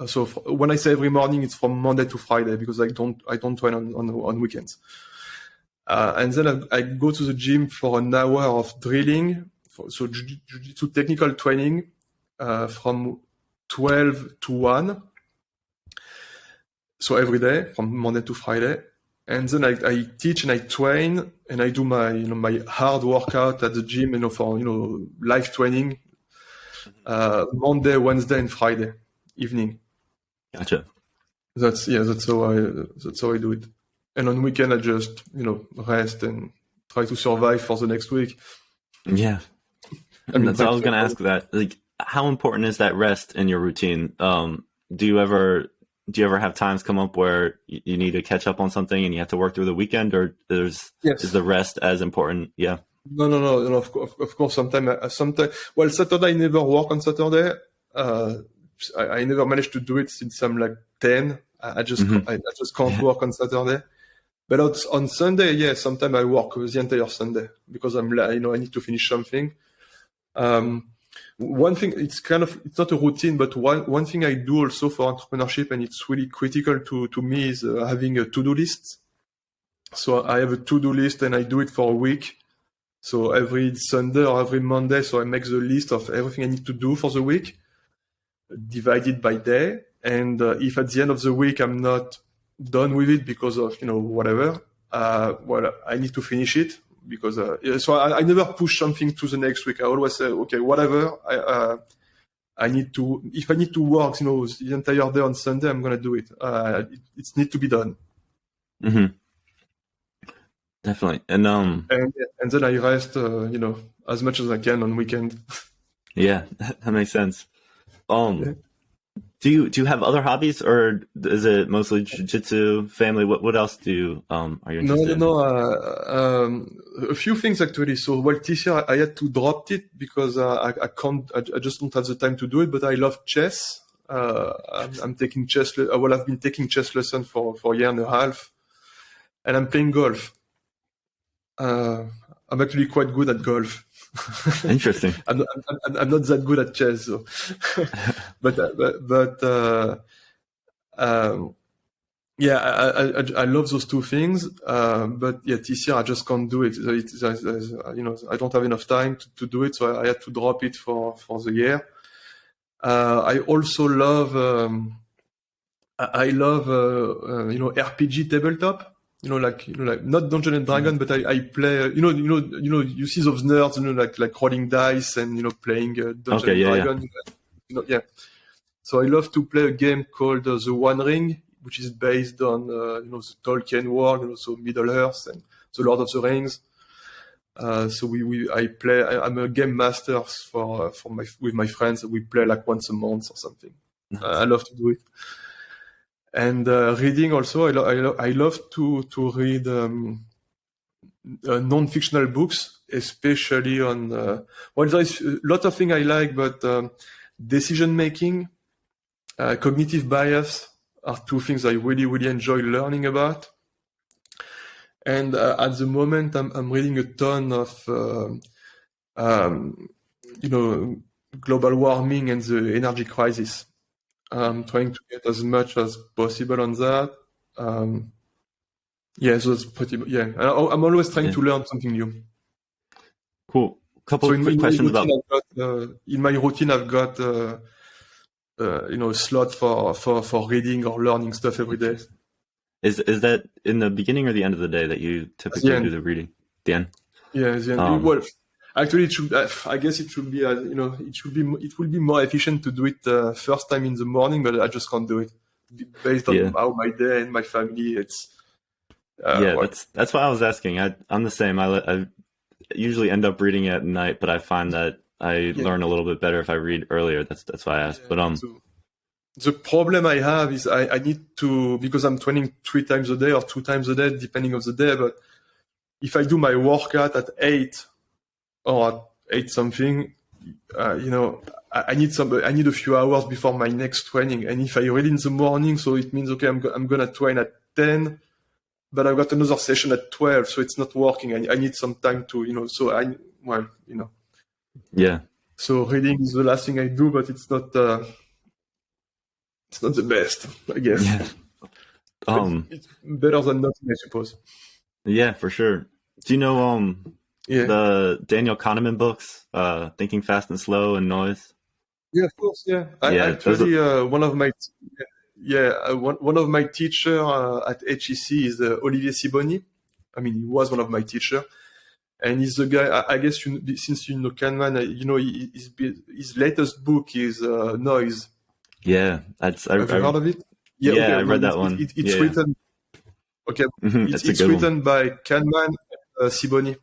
So when I say every morning, it's from Monday to Friday because I don't train on weekends. And then I go to the gym for an hour of drilling, so jiu-jitsu technical training, from 12 to 1. So every day from Monday to Friday. And then I teach and I train and I do my my hard workout at the gym, for live training, Monday, Wednesday, and Friday evening. Gotcha. That's how I do it. And on weekend I just rest and try to survive for the next week. Yeah, that's what I was going to ask. That, like, how important is that rest in your routine? Do you ever have times come up where you need to catch up on something and you have to work through the weekend, or is the rest as important? Yeah. No. Of course, sometimes. Well, Saturday I never work on Saturday. I never managed to do it since I'm like 10. I just can't work on Saturday. But on Sunday, yeah, sometimes I work the entire Sunday because I need to finish something. One thing, it's not a routine, but one thing I do also for entrepreneurship, and it's really critical to me, is having a to-do list. So I have a to-do list and I do it for a week. So every Sunday or every Monday, so I make the list of everything I need to do for the week, divided by day. And if at the end of the week I'm not done with it because of whatever, well, I need to finish it because so I never push something to the next week. I always say, okay, whatever I need to, if I need to work the entire day on Sunday, I'm gonna do it. It needs to be done. Mm-hmm. Definitely. And then I rest as much as I can on weekend. Yeah, that makes sense. Do you have other hobbies, or is it mostly jiu-jitsu, family? What else are you interested in? No. A few things actually. So, well, this year I had to drop it because I can't. I just don't have the time to do it. But I love chess. I'm taking chess. Well, I've been taking chess lessons for a year and a half, and I'm playing golf. I'm actually quite good at golf. Interesting. I'm not that good at chess, so. Yeah, I love those two things. But yeah, this year I just can't do it. I don't have enough time to do it, so I had to drop it for the year. I also love RPG tabletop. Like not Dungeon and Dragon, but I play. You see those nerds, like rolling dice and playing Dungeon and Dragon. Yeah. So I love to play a game called The One Ring, which is based on the Tolkien world, so Middle Earth and the Lord of the Rings. So I play. I'm a game master with my friends. We play like once a month or something. Nice. I love to do it. And reading also, I love to read non-fictional books, especially on. Well, there's a lot of things I like, but decision making, cognitive bias are two things I really, really enjoy learning about. And at the moment, I'm reading a ton of, global warming and the energy crisis. I'm trying to get as much as possible on that. So it's pretty. Yeah, I'm always trying to learn something new. Cool. Couple of quick questions about. In my routine, I've got a slot for reading or learning stuff every day. Is that in the beginning or the end of the day that you typically do the reading? The end. Yeah, the end. Well, actually, it should. I guess it should be. It will be more efficient to do it first time in the morning, but I just can't do it based on how my day and my family. It's. That's why I was asking. I'm the same. I usually end up reading at night, but I find that I learn a little bit better if I read earlier. That's why I asked. But So the problem I have is I need to, because I'm training 3 times a day or 2 times a day, depending on the day, but if I do my workout at 8 or at 8 something, I need a few hours before my next training. And if I read in the morning, so it means, okay, I'm going to train at 10, but I've got another session at 12, so it's not working. I need some time to, Yeah. So reading is the last thing I do, but it's not the best, I guess. Yeah. It's better than nothing, I suppose. Yeah, for sure. Do you know the Daniel Kahneman books, Thinking Fast and Slow and Noise? Yeah, of course. Yeah, one of my teacher at HEC is Olivier Sibony. I mean, he was one of my teacher, and he's the guy. I guess since you know Kahneman, his latest book is Noise. Yeah, have you heard of it? Yeah, okay, I read that one. It's written. Okay, it's written by Kahneman and Sibony.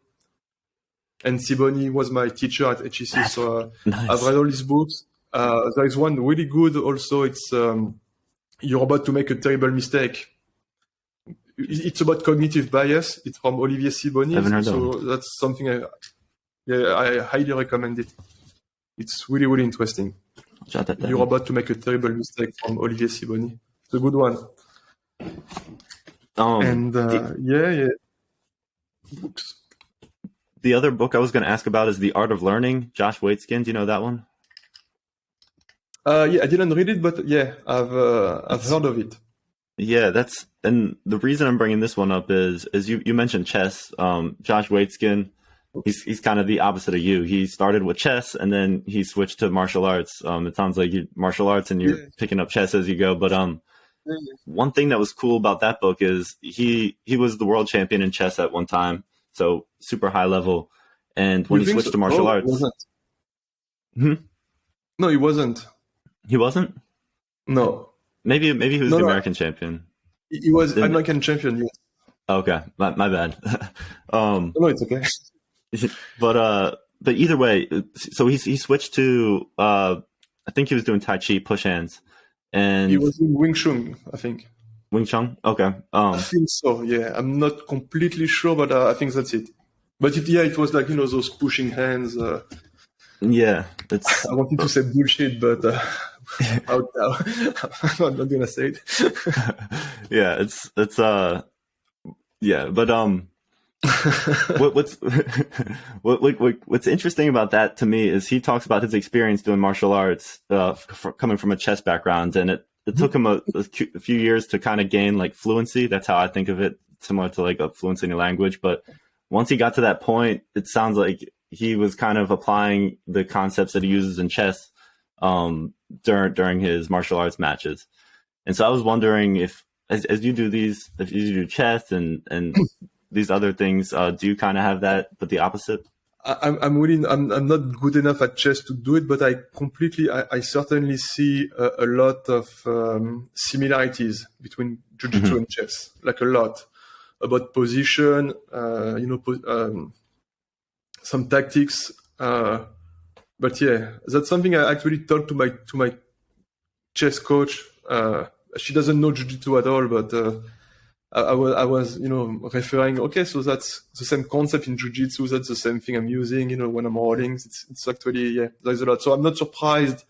And Sibony was my teacher at HEC, so nice. I've read all his books. There is one really good also. It's You're About to Make a Terrible Mistake. It's about cognitive bias. It's from Olivier Sibony. So that's something I highly recommend it. It's really, really interesting. You're About to Make a Terrible Mistake from Olivier Sibony. It's a good one. Books. The other book I was going to ask about is The Art of Learning, Josh Waitzkin. Do you know that one? I didn't read it, but I've heard of it. Yeah, and the reason I'm bringing this one up is you mentioned chess. Josh Waitzkin, he's kind of the opposite of you. He started with chess and then he switched to martial arts. It sounds like you martial arts and you're picking up chess as you go. But one thing that was cool about that book is he was the world champion in chess at one time. So super high level. And when he switched to martial arts. No, he wasn't. He wasn't? No. Maybe he was the American champion. He was American champion, yes. Okay. My bad. No, it's okay. But either way, so he switched to I think he was doing Tai Chi push hands. And he was doing Wing Chun, I think. Wing Chun? Okay. I think so, yeah. I'm not completely sure, but I think that's it. But it was like, those pushing hands. Yeah. I wanted to say bullshit, but out now. I'm not going to say it. Yeah, but what's interesting about that to me is he talks about his experience doing martial arts, coming from a chess background, and it took him a few years to kind of gain like fluency. That's how I think of it, similar to like a fluency in a language. But once he got to that point, it sounds like he was kind of applying the concepts that he uses in chess during his martial arts matches. And so I was wondering if you do chess and these other things, do you kind of have that, but the opposite? I'm not good enough at chess to do it, but I certainly see a lot of similarities between Jiu Jitsu and chess, like a lot about position, some tactics. But that's something I actually talked to my chess coach. She doesn't know Jiu Jitsu at all, but I was, referring, okay, so that's the same concept in Jiu Jitsu. That's the same thing I'm using, when I'm rolling. It's actually, there's a lot. So I'm not surprised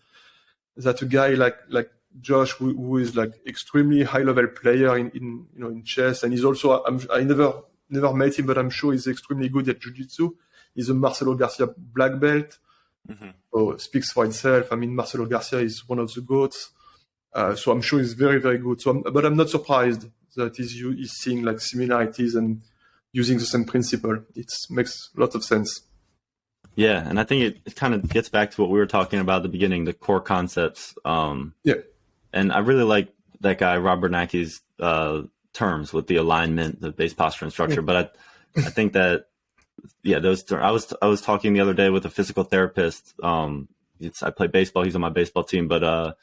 that a guy like Josh, who is like extremely high level player in chess, and he's also, I never met him, but I'm sure he's extremely good at Jiu Jitsu. He's a Marcelo Garcia black belt. So it speaks for itself. I mean, Marcelo Garcia is one of the GOATs. So I'm sure he's very, very good. But I'm not surprised that he's seeing like similarities and using the same principle. It makes a lot of sense. Yeah, and I think it kind of gets back to what we were talking about at the beginning, the core concepts. And I really like that guy Rob Bernanke's terms with the alignment, the base posture and structure. But I think that those terms. I was talking the other day with a physical therapist. I play baseball. He's on my baseball team, but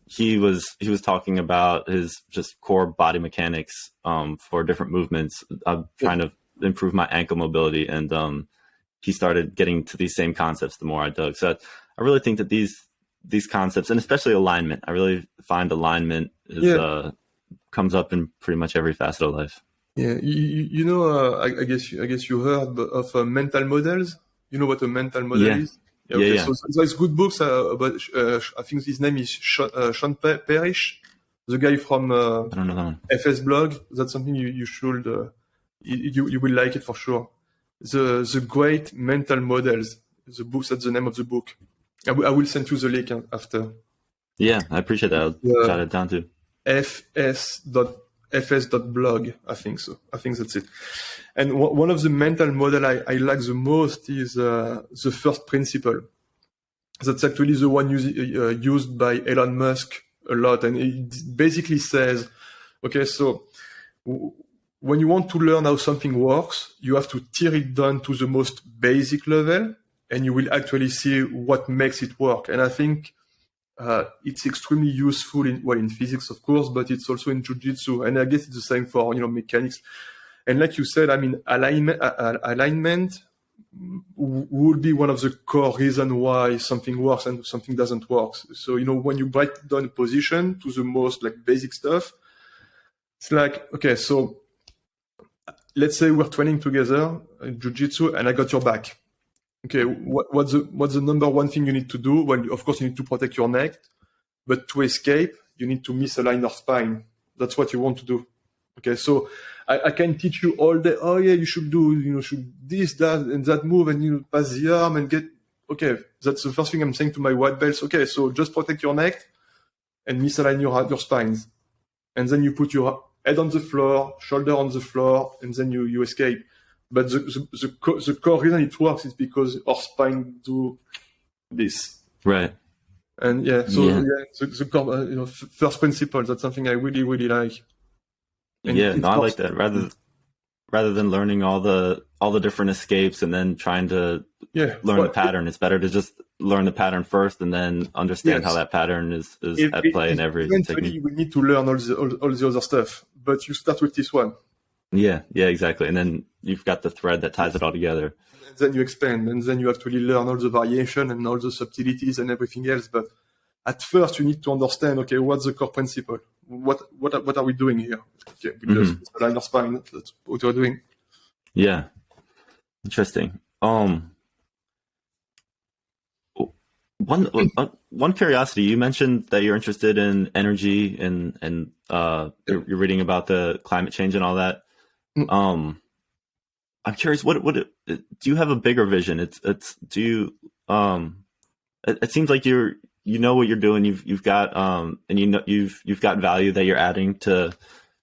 he was talking about his just core body mechanics for different movements. I'm trying to improve my ankle mobility, and he started getting to these same concepts the more I dug. So I really think that these concepts, and especially alignment, I really find alignment comes up in pretty much every facet of life. Yeah, you know, I guess you heard of mental models. You know what a mental model Yeah, is? Yeah, yeah, okay. yeah. So there's good books about. I think his name is Sean Parrish, the guy from I don't know that one. FS Blog. That's something you should. You will like it for sure. The Great Mental Models. The book. That's the name of the book. I will send you the link after. Yeah, I appreciate that. I'll Uh, jot it down too. fs.blog. I think so. I think that's it. And one of the mental model I like the most is the first principle. That's actually the one used by Elon Musk a lot. And it basically says, okay, so when you want to learn how something works, you have to tear it down to the most basic level, and you will actually see what makes it work. And I think it's extremely useful in physics, of course, but it's also in jiu-jitsu. And I guess it's the same for, mechanics. And like you said, I mean, alignment would be one of the core reasons why something works and something doesn't work. So, when you break down a position to the most like basic stuff, it's like, okay, so let's say we're training together in jiu-jitsu and I got your back. Okay, what's the number one thing you need to do? Well, of course, you need to protect your neck, but to escape, you need to misalign your spine. That's what you want to do. Okay, so I can teach you all day. Oh yeah, you should do, should this, that, and that move, and pass the arm and get. Okay, that's the first thing I'm saying to my white belts. Okay, so just protect your neck and misalign your spines, and then you put your head on the floor, shoulder on the floor, and then you escape. But the core reason it works is because our spine do this. Right. And the core, first principle. That's something I really, really like. And Yeah, no, I like that. Rather than learning all the different escapes and then trying to learn the pattern, it's better to just learn the pattern first and then understand how that pattern is at play in every technique. You will need to learn all the other stuff, but you start with this one. Yeah, exactly. And then you've got the thread that ties it all together. And then you expand, and then you actually learn all the variation and all the subtleties and everything else. But at first, you need to understand, okay, what's the core principle? What are we doing here? Okay, we just align our spine. That's what we're doing. Yeah, interesting. One curiosity. You mentioned that you're interested in energy and you're reading about the climate change and all that. I'm curious. What do you have a bigger vision? It seems like you know what you're doing. You've got and you've got value that you're adding to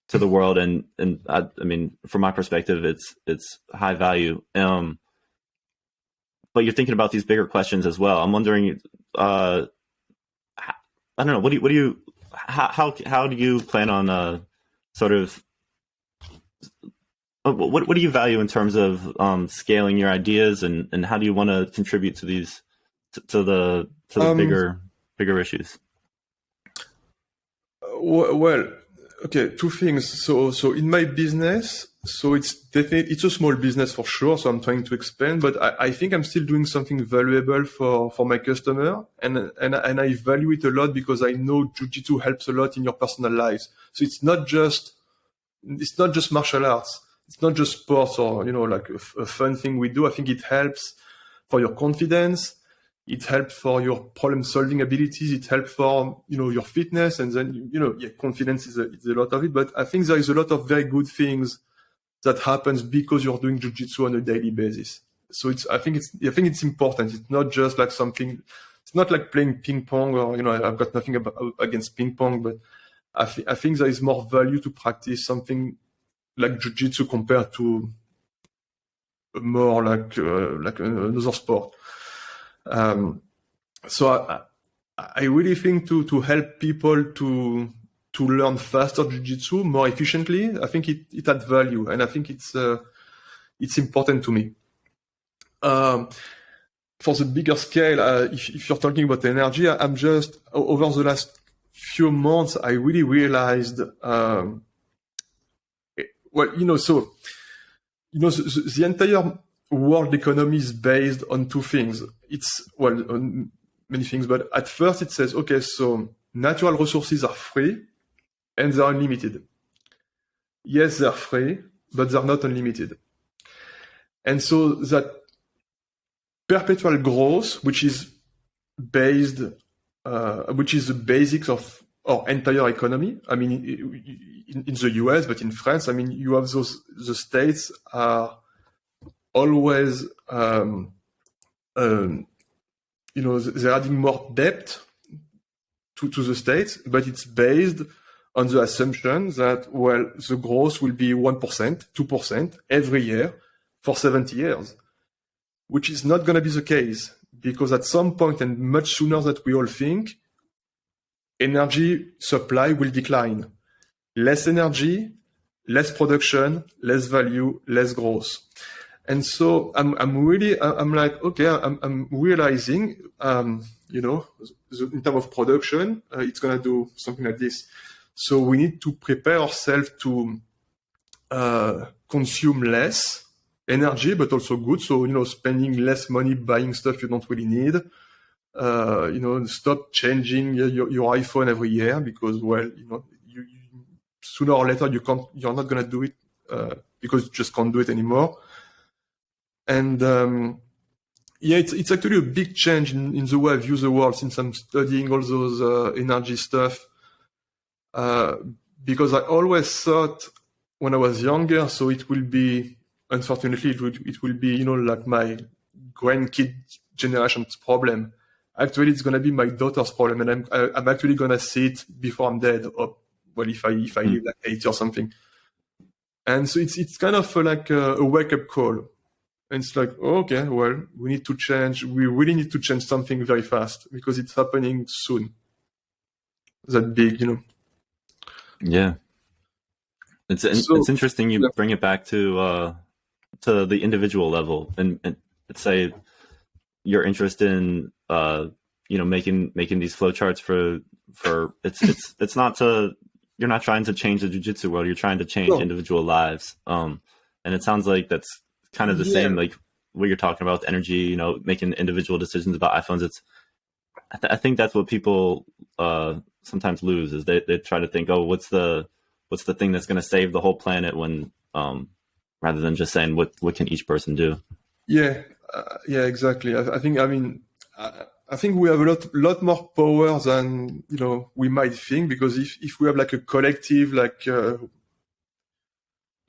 the world, and I mean, from my perspective, it's high value. But you're thinking about these bigger questions as well. I'm wondering, I don't know, how do you plan on sort of what do you value in terms of scaling your ideas, and how do you want to contribute to these to the bigger issues? Well, okay, two things. So in my business, so it's a small business for sure. So I'm trying to expand, but I think I'm still doing something valuable for my customer, and I value it a lot because I know jiu-jitsu helps a lot in your personal lives. So it's not just martial arts. It's not just sports or like a fun thing we do. I think it helps for your confidence. It helps for your problem-solving abilities. It helps for your fitness, and then confidence is a lot of it. But I think there is a lot of very good things that happens because you're doing jiu-jitsu on a daily basis. So I think it's important. It's not just like something. It's not like playing ping pong, or I've got nothing against ping pong, but I think there is more value to practice something like jiu-jitsu compared to more like another sport. So I really think to help people to learn faster jiu-jitsu more efficiently, I think it adds value, and I think it's important to me. For the bigger scale, if you're talking about energy, I'm just over the last few months, I really realized, the entire world economy is based on two things. On many things, but at first it says, okay, so natural resources are free and they're unlimited. Yes, they're free, but they're not unlimited. And so that perpetual growth, which is based, which is the basics of our entire economy. I mean, in the US, but in France, I mean, you have the states are always, they're adding more debt to the states, but it's based on the assumption that, well, the growth will be 1%, 2% every year for 70 years, which is not going to be the case, because at some point, and much sooner than we all think, energy supply will decline. Less energy, less production, less value, less growth. And so I'm realizing, in terms of production, it's going to do something like this. So we need to prepare ourselves to consume less energy, but also goods. So, spending less money buying stuff you don't really need. Stop changing your iPhone every year because, well, you sooner or later you're not going to do it because you just can't do it anymore. And it's actually a big change in the way I view the world since I'm studying all those energy stuff. Because I always thought when I was younger, so it will be, unfortunately, it will be, like my grandkid generation's problem. Actually, it's going to be my daughter's problem, and I'm actually going to see it before I'm dead, or well, if I live like 80 or something. And so it's kind of like a wake up call. And it's like, okay, well, we need to change. We really need to change something very fast because it's happening soon. That big, Yeah, it's interesting you bring it back to the individual level, and let's say your interest in making these flowcharts for it's not to, you're not trying to change the jiu-jitsu world, you're trying to change individual lives, and it sounds like that's kind of the same, like what you're talking about with energy, making individual decisions about iPhones. I think that's what people sometimes lose, is they try to think, oh, what's the thing that's going to save the whole planet, when rather than just saying what can each person do. Yeah, exactly. I think we have a lot more power than we might think, because if we have like a collective, like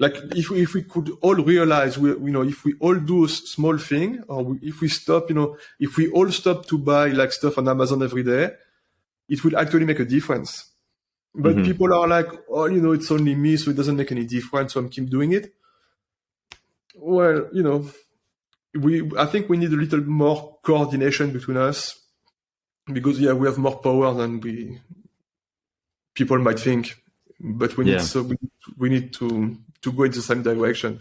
if we could all realize, if we all do a small thing, or if we stop, if we all stop to buy like stuff on Amazon every day, it will actually make a difference. But people are like, oh, it's only me, so it doesn't make any difference, so I'm keep doing it. Well, I think we need a little more coordination between us, because we have more power than people might think. But we need to go in the same direction,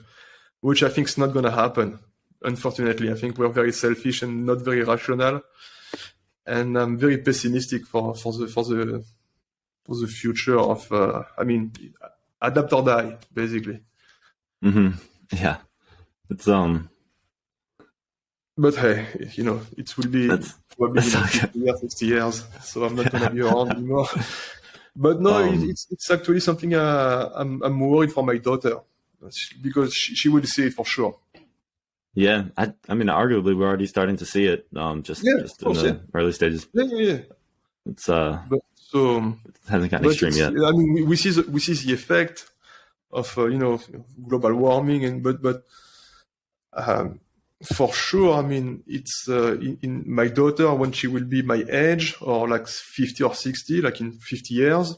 which I think is not going to happen. Unfortunately, I think we're very selfish and not very rational, and I'm very pessimistic for the future of. Adapt or die, basically. Yeah, it's But hey, it will be probably 50 years, 60 years, so I'm not going to be around anymore. But no, it's actually something I'm worried for my daughter, because she will see it for sure. Yeah, I mean, arguably we're already starting to see it, just in the early stages. Yeah. It's it hasn't gotten extreme yet. I mean, we see the effect of global warming, but for sure, I mean, it's in my daughter, when she will be my age, or like 50 or 60, like in 50 years,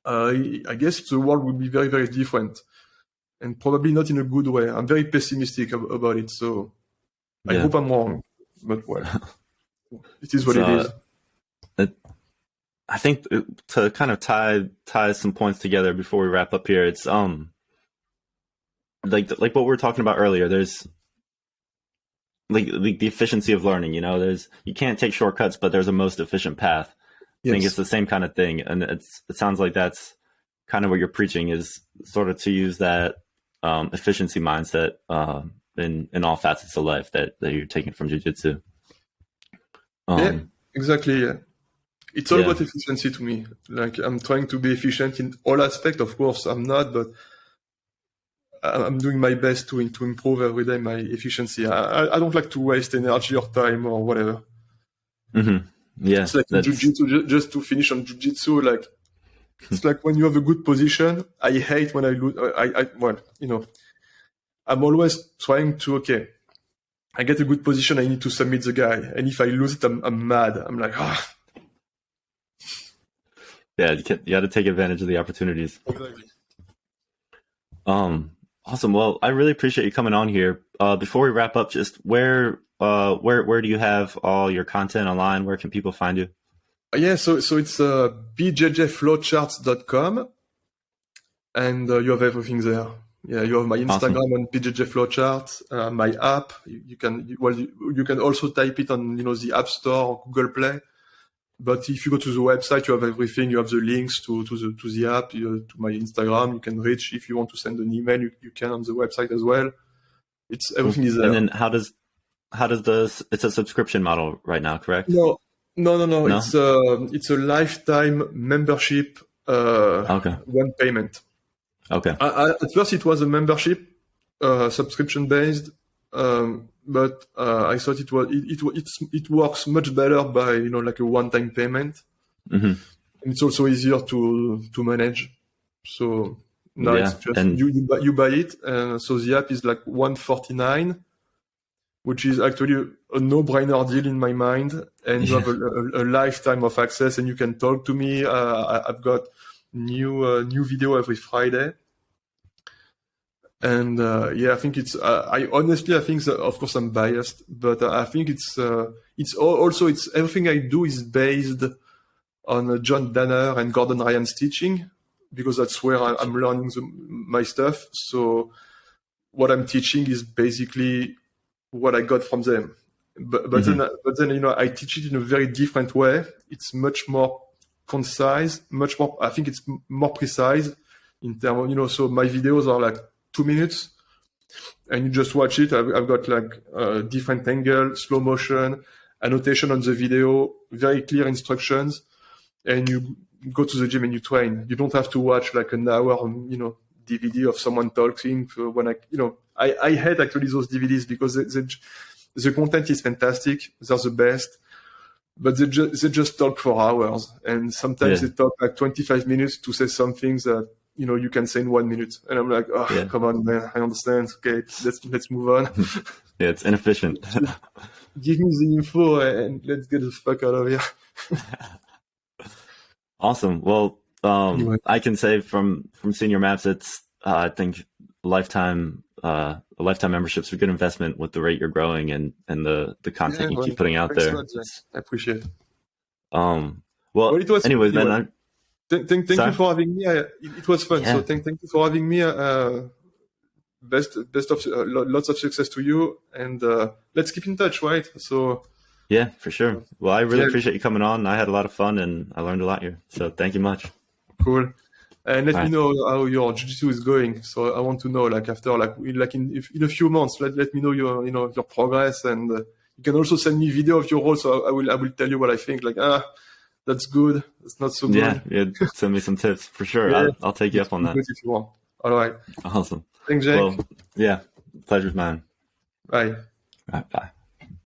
I guess the world will be very, very different, and probably not in a good way. I'm very pessimistic about it, so I hope I'm wrong, but well, it is what it is. I think to kind of tie some points together before we wrap up here, it's like what we were talking about earlier. There's like the efficiency of learning. You can't take shortcuts, but there's a most efficient path. Yes. I think it's the same kind of thing, and it sounds like that's kind of what you're preaching, is sort of to use that efficiency mindset in all facets of life that you're taking from jiu-jitsu. Yeah, exactly. Yeah. It's all about efficiency to me. Like, I'm trying to be efficient in all aspects. Of course, I'm not, but I'm doing my best to improve every day my efficiency. I don't like to waste energy or time or whatever. Mm-hmm. Yeah, It's like in Jiu-Jitsu, just to finish on Jiu-Jitsu, like, it's like when you have a good position, I hate when I lose. Well, I'm always trying to, okay, I get a good position, I need to submit the guy. And if I lose it, I'm mad. I'm like, Yeah, you got to take advantage of the opportunities. Exactly. Awesome. Well, I really appreciate you coming on here. Before we wrap up, just where do you have all your content online? Where can people find you? Yeah, so it's bjjflowcharts.com, and you have everything there. Yeah, you have my Instagram on BJJ Flowcharts, my app. You can also type it on the App Store or Google Play. But if you go to the website, you have everything. You have the links to the app, to my Instagram. You can reach if you want to send an email. You can on the website as well. Everything is there. And then how does it's a subscription model right now, correct? No. It's a lifetime membership. One payment. Okay. At first, it was a membership, subscription based, but I thought it works much better by like a one-time payment. Mm-hmm. And it's also easier to manage. So now it's just you buy it, so the app is like $149, which is actually a no-brainer deal in my mind. And you have a lifetime of access, and you can talk to me. I've got new video every Friday. And I think it's. I think that, of course, I'm biased, but I think it's everything I do is based on John Danner and Gordon Ryan's teaching, because that's where I'm learning my stuff. So what I'm teaching is basically what I got from them. But then I teach it in a very different way. It's much more concise, much more. I think it's more precise in terms of So my videos are like 2 minutes, and you just watch it. I've got like different angle, slow motion, annotation on the video, very clear instructions, and you go to the gym and you train. You don't have to watch like an hour, DVD of someone talking. When I hate actually those DVDs, because the content is fantastic. They're the best, but they just talk for hours, and sometimes they talk like 25 minutes to say some things that you can say in 1 minute, and I'm like, come on, man, I understand. Okay, let's move on. Yeah, it's inefficient. Give me the info and let's get the fuck out of here. Awesome. Well, I can say from Senior Maps, it's I think a lifetime membership's a good investment with the rate you're growing and the content you keep putting out there. I appreciate it. Well, anyways, man. Thank you for having me. It was fun. Yeah. So thank you for having me. Best of lots of success to you, and let's keep in touch, right? So yeah, for sure. Well, I really appreciate you coming on. I had a lot of fun, and I learned a lot here. So thank you much. Cool. And let me know how your Jiu-Jitsu is going. So I want to know, like after, in a few months, let me know your progress, and you can also send me video of your role. So I will tell you what I think. Like that's good. It's not so good. Yeah. Send me some tips for sure. Yeah. I'll take you up on that. If you want. All right. Awesome. Thanks, Jake. Well, pleasure's mine. Bye. All right, bye.